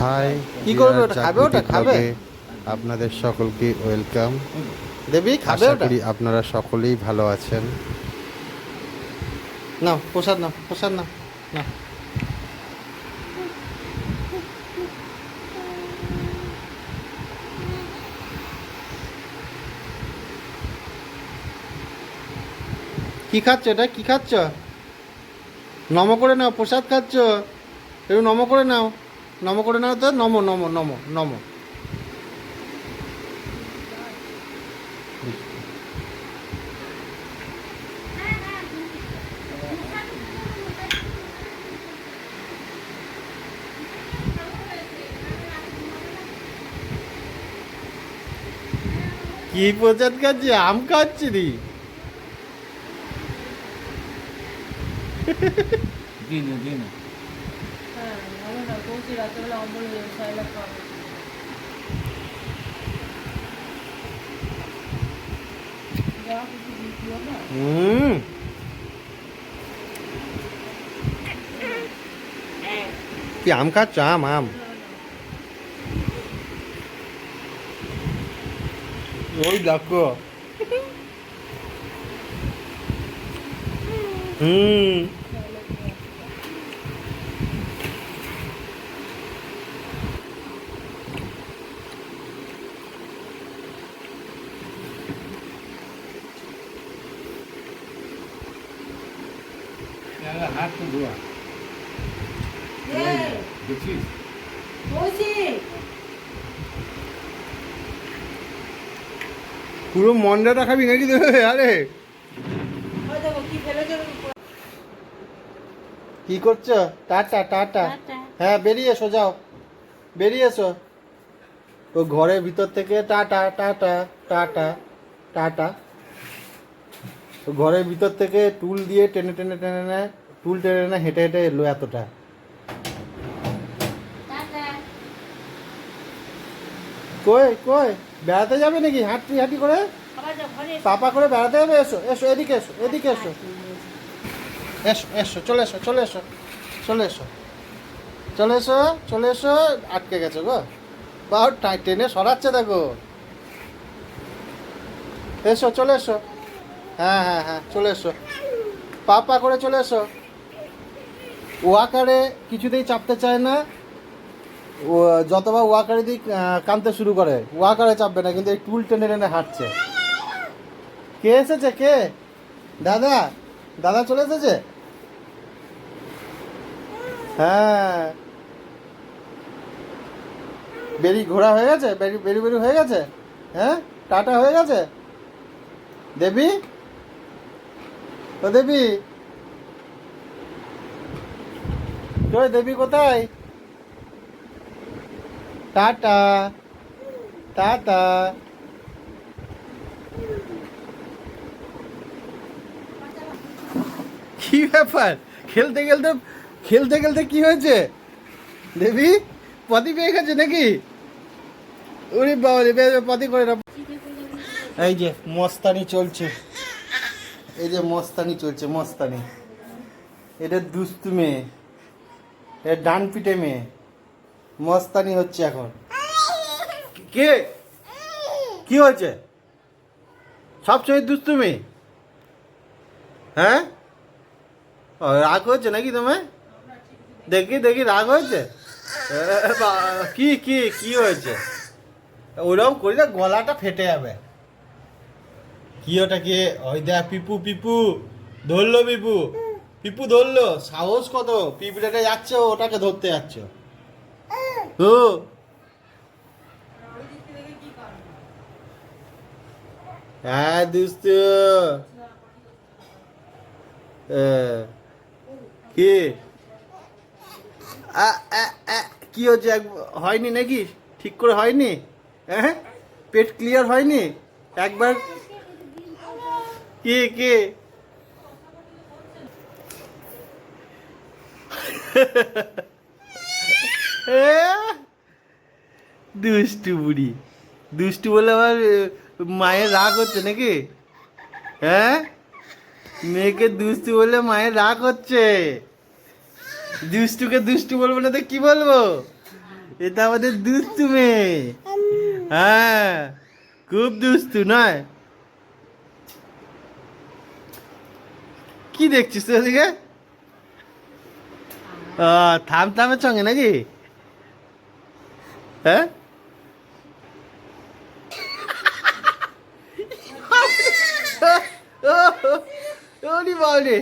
High, কি করবে ওটা? খাবে ওটা? খাবে? আপনাদের সকলকে ওয়েলকাম। দেবী খাবে আশা ওটা? করি আপনারা সকলেই ভালো আছেন। নাও প্রসাদ নাও, প্রসাদ নাও, নাও। কি খাচ্ছ এটা? কি খাচ্ছ? নম করে নাও, প্রসাদ খাচ্ছ। একটু নম করে নাও, নম করে নাও তো। নম নম নম নম। কি প্রসাদ খাচ্ছি? আম খাচ্ছি রে। দিন দিন হ্যাঁ, ভালো না কৌশি রাত্রেবেলা অম্বল হয়ে যাবে, সাইলা খাওয়াবে। যা কিছু দিয়েছিল না। হুম। কি আম খাচ্ছ? আম আম। ওই দেখো। হুম। হাত তো ধোয়া দেখছিস কৌশি পুরো মন্ডাটা খাবি নাকি তো? আরে ওই দেখো কি ফেলে যাবে। কি করছো? Tata tata. টাটা। হ্যাঁ বেরিয়ে এসো, যাও বেরিয়ে এসো। তো ঘরের ভিতর থেকে টাটা টাটা টাটা টাটা। তো ঘরের ভিতর থেকে টুল দিয়ে টেনে টেনে টেনে নেয়, টুল টেনে টেনে হেঁটে হেঁটে এলো এতটা। টাটা। কই কই বেড়াতে যাবে নাকি? হাঁটি হাঁটি করে আবার যাও ঘরে এসো। পাপা করে বেড়াতে যাবে? এসো এসো, এদিকে এসো, এদিকে এসো, এসো এসো, চলে এসো, চলে এসো, চলে এসো, চলে এসো, চলে এসো। আটকে গেছো গো বা টেনে সরাচ্ছে দেখো। এসো, চলে এসো। হ্যাঁ হ্যাঁ হ্যাঁ, চলে এসো, পাপা করে চলে এসো। ওয়াকারে কিছুতেই চাপতে চায় না। ও যতবার ওয়াকারে দিক কাঁদতে শুরু করে, ওয়াকারে চাপবে না, কিন্তু এই টুল টেনে টেনে হাঁটছে। কে এসেছে? কে? দাদা? দাদা চলে এসেছে? হ্যাঁ। বেরি ঘোরা হয়ে গেছে? বেরি বেরি বেরি হয়ে গেছে? হ্যাঁ, টাটা হয়ে গেছে? দেবী? ও দেবী, কই দেবী কোথায়? Tata tata. কি ব্যাপার? খেলতে খেলতে খেলতে খেলতে কি হয়েছে? দেবী পতি পেয়ে গেছে নাকি? ওরে বাবা রে, পতি করে না। এই যে মস্তানি চলছে, এই যে মস্তানি চলছে, মস্তানি। এটা দুষ্টু মেয়ে, এটা ডান পিটে মেয়ে, মস্তানি হচ্ছে এখন। কে? কি হয়েছে? সবসময় দুষ্টু মেয়ে? হ্যাঁ, ও, রাগ হয়েছে নাকি তোমায়? দেখি দেখি, রাগ হয়েছে? কি কি কি হয়েছে? ওরকম করি না, গলাটা ফেটে যাবে। কি ওটা? কে? ওই দেখ, পিপু পিপু ধরলো, পিপু পিপু ধরলো। সাহস কত! পিঁপড়েটা যাচ্ছে, ওটাকে ধরতে যাচ্ছে। ও হ্যাঁ, দুস্তু। কি আ, আ, আ, কি হচ্ছে? হয়নি নাকি? ঠিক করে হয়নি? হ্যাঁ, পেট ক্লিয়ার হয়নি একবার? কি কি? দুষ্টু বুড়ি, দুষ্টু বলে আবার মায়ের রাগ হচ্ছে নাকি? হ্যাঁ, মেয়েকে দুষ্টু বলে মায়ের রাগ হচ্ছে। দুষ্টুকে দুষ্টু বলবো না তো কি বলবো? এটা আমাদের দুস্তু মেয়ে। হ্যাঁ, খুব দুস্তু নয়? কি দেখছিস তুই ওদিকে? থাম থামের সঙ্গে নাকি? হ্যাঁ, ওরে বাবারে,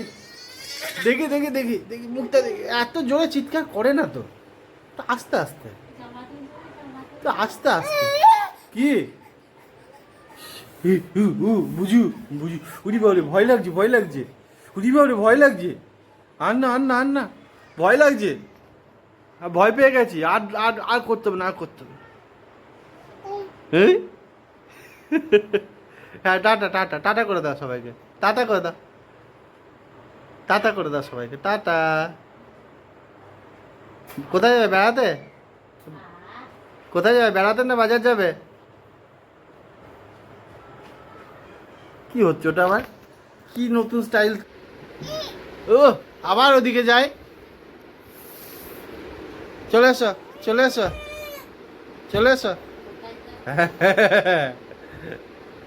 দেখি দেখি দেখি দেখি মুখটা দেখি, এত জোরে চিৎকার করে না তো, তো আস্তে আস্তে, তো আস্তে আস্তে। কি বুঝু বুঝু, উড়ি বাবারে ভয় লাগছে, ভয় লাগছে, উড়ি বাবারে ভয় লাগছে, আর না আর না আর না, ভয় লাগছে, আর ভয় পেয়ে গেছি, আর আর আর করতে হবে না, আর করতে হবে। হ্যাঁ, টাটা টাটা টাটা করে দাও সবাইকে, টাটা করে দাও, টাটা করে দাও সবাইকে, টাটা। কোথায় যাবে বেড়াতে? কোথায় যাবে বেড়াতে, না বাজার যাবে? কি হচ্ছে ওটা আবার? কি নতুন স্টাইল? ও, আবার ওদিকে যায়। চলে এসো, চলে এসো, চলে এসো।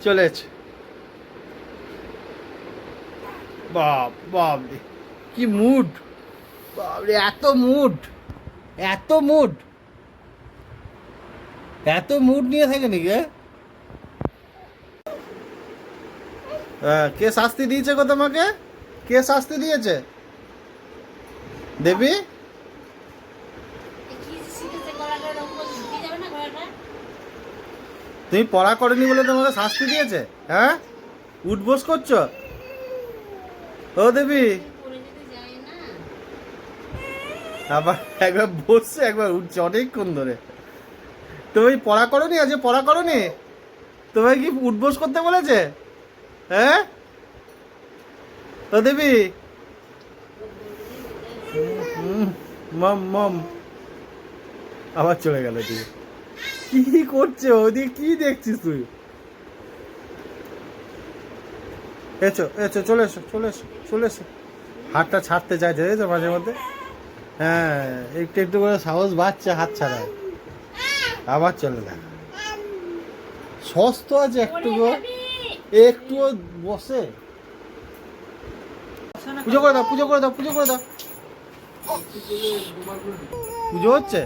চলে এসো। বাপ বাপ রে, কি মুড! বাবরে, এত মুড, এত মুড, এত মুড নিয়ে থাকে নাকি? কে শাস্তি দিয়েছে গো তোমাকে? কে শাস্তি দিয়েছে? দেবী? তুমি পড়া করনি বলে তোমাকে শাস্তি দিয়েছে? হ্যাঁ, উঠবোস করছো? ও দেবী, আবার একবার বসছে একবার উঠছে অনেকক্ষণ ধরে। তুমি পড়া করনি, আজ পড়া করনি? তোমায় কি উঠবোস করতে বলেছে? হ্যাঁ, ও দেবী, মম মম, আবার চলে গেল। তুই কি করছে ওদিকে? কি দেখছিস তুই? এসো এসো, চলে এসো, চলে এসো, চলে এসো। হাতটা ছাড়তে চাইছে তো মাঝে মধ্যে। হ্যাঁ, একটু একটু করে সাহস বাড়ছে, হাত ছাড়ায়, আবার চলে না। সস্ত আছে একটু, একটু বসে। পুজো করে দাও, পুজো করে দাও, পুজো করে দাও। পুজো হচ্ছে?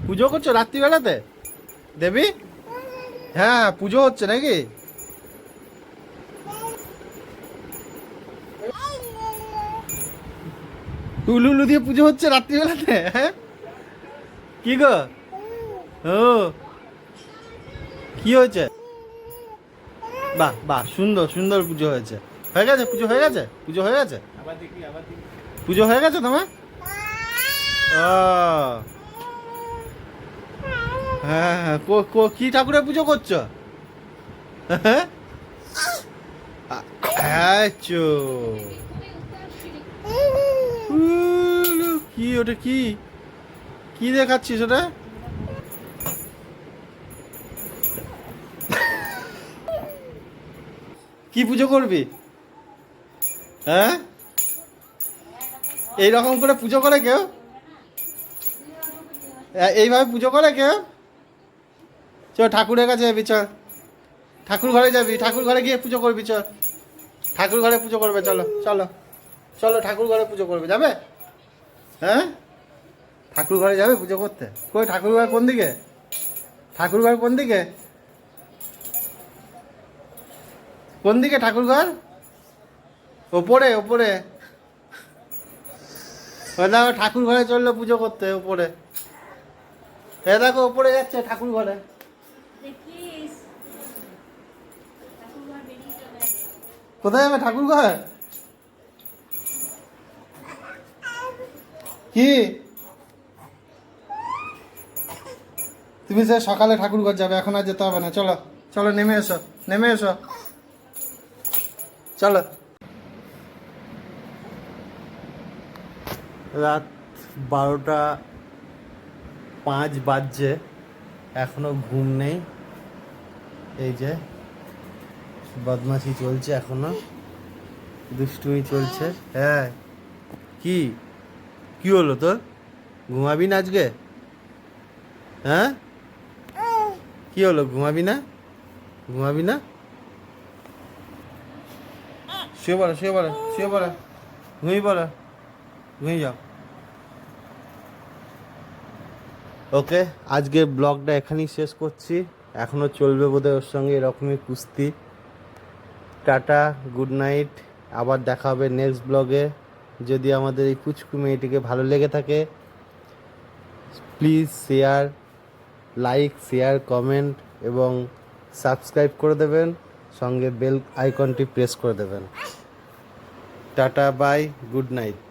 পুজো করছো রাত্রিবেলাতে দেবী? হ্যাঁ, পুজো হচ্ছে নাকি? উলুলু দিয়ে পুজো হচ্ছে রাত্রিবেলাতে? হ্যাঁ, কি গো? ও, কি হয়েছে? বাহ বাহ, সুন্দর সুন্দর পুজো হয়েছে। হয়ে গেছে পুজো, হয়ে গেছে পুজো, হয়ে গেছে আবার দেখি, আবার দেখি। পুজো, হয়ে গেছে তোমার? ও, হ্যাঁ হ্যাঁ, কি ঠাকুরের পুজো করছো? হ্যাঁ, আচ্ছা, কি ওটা? কি কি দেখাচ্ছিস ওটা? কি পুজো করবি? হ্যাঁ, এইরকম করে পুজো করে কেউ? এইভাবে পুজো করে কেউ? চল ঠাকুরের কাছে যাবি, চল ঠাকুর ঘরে যাবি, ঠাকুর ঘরে গিয়ে পুজো করবি, চল ঠাকুর ঘরে পুজো করবে, চলো চলো চলো, ঠাকুর ঘরে পুজো করবে, যাবে? হ্যাঁ, ঠাকুর ঘরে যাবে পুজো করতে? কই ঠাকুর ঘর কোন দিকে? ঠাকুর ঘর কোন দিকে? কোন দিকে ঠাকুর ঘর? ওপরে, ওপরে। দেখো ঠাকুর ঘরে চললো পুজো করতে, ওপরে। এ দেখো ওপরে যাচ্ছে ঠাকুর ঘরে। কোথায় যাবে ঠাকুর ঘর? কি তুমি সে সকালে ঠাকুর ঘর যাবে, এখন আর যেতে হবে না, চলো চলো, নেমে এসো, নেমে এসো, চলো। রাত 12:05 বাজছে, এখনো ঘুম নেই। এই যে বদমাশি চলছে, এখনো দুষ্টুমি চলছে। হ্যাঁ, কি কি হলো তোর? ঘুমাবি না আজকে? হ্যাঁ কি হলো, ঘুমাবি না? ঘুমাবি না? শুয়ে পড়ো, শুয়ে পড়ো, শুয়ে পড়ো, ঘুমিয়ে পড়ো, ঘুমিয়ে যাও। ওকে, আজকের ব্লগটা এখানেই শেষ করছি। এখনও চলবে বোধহয় ওর সঙ্গে এরকমই কুস্তি। টাটা, গুড নাইট, আবার দেখা হবে নেক্সট ব্লগে। যদি আমাদের এই পুচকু মেয়েটিকে ভালো লেগে থাকে please share, like, share, comment এবং সাবস্ক্রাইব করে দেবেন, সঙ্গে বেল আইকনটি প্রেস করে দেবেন। Tata, bye, good night.